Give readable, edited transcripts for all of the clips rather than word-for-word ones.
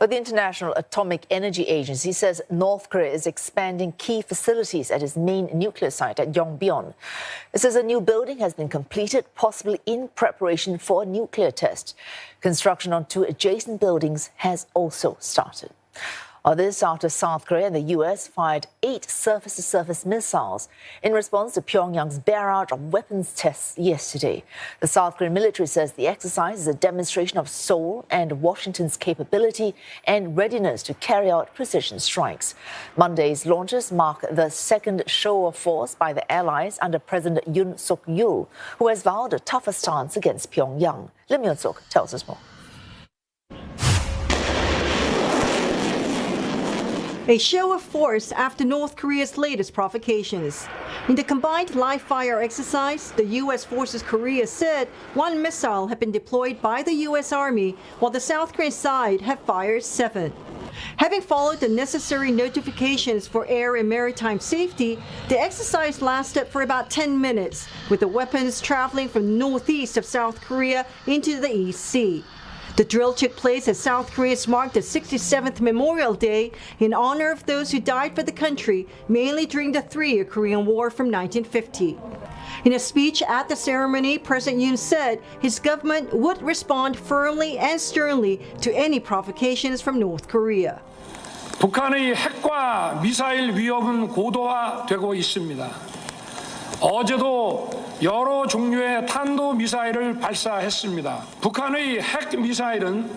But the International Atomic Energy Agency says North Korea is expanding key facilities at its main nuclear site at Yongbyon. It says a new building has been completed, possibly in preparation for a nuclear test. Construction on 2 adjacent buildings has also started. This after South Korea and the U.S. fired 8 surface-to-surface missiles in response to Pyongyang's barrage of weapons tests yesterday. The South Korean military says the exercise is a demonstration of Seoul and Washington's capability and readiness to carry out precision strikes. Monday's launches mark the second show of force by the allies under President Suk-yeol, who has vowed a tougher stance against Pyongyang. Lim Yun-suk tells us more. A show of force after North Korea's latest provocations. In the combined live-fire exercise, the U.S. Forces Korea said 1 missile had been deployed by the U.S. Army, while the South Korean side had fired 7. Having followed the necessary notifications for air and maritime safety, the exercise lasted for about 10 minutes, with the weapons traveling from northeast of South Korea into the East Sea. The drill took place as South Korea's marked the 67th Memorial Day in honor of those who died for the country, mainly during the 3-year Korean War from 1950. In a speech at the ceremony, President Yoon said his government would respond firmly and sternly to any provocations from North Korea. 북한의 핵과 미사일 위협은 고도화되고 있습니다. 어제도 여러 종류의 탄도미사일을 발사했습니다. 북한의 핵미사일은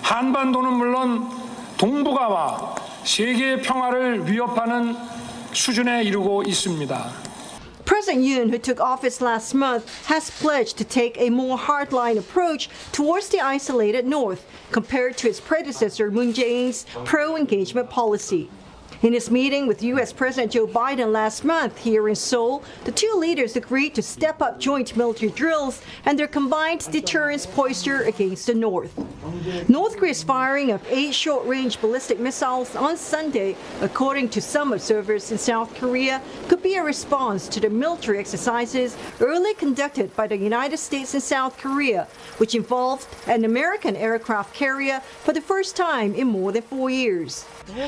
한반도는 물론 동북아와 세계 평화를 위협하는 수준에 이르고 있습니다. President Yoon, who took office last month, has pledged to take a more hardline approach towards the isolated North compared to his predecessor Moon Jae-in's pro-engagement policy. In his meeting with U.S. President Joe Biden last month here in Seoul, the 2 leaders agreed to step up joint military drills and their combined deterrence posture against the North. North Korea's firing of 8 short-range ballistic missiles on Sunday, according to some observers in South Korea, could be a response to the military exercises early conducted by the United States and South Korea, which involved an American aircraft carrier for the first time in more than 4 years.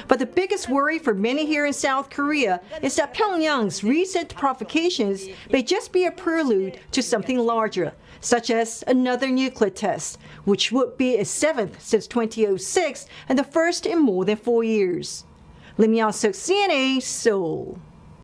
But the biggest worry for many here in South Korea is that Pyongyang's recent provocations may just be a prelude to something larger, such as another nuclear test, which would be a 7th since 2006 and the first in more than 4 years. Lim Yun-suk, CNA, Seoul.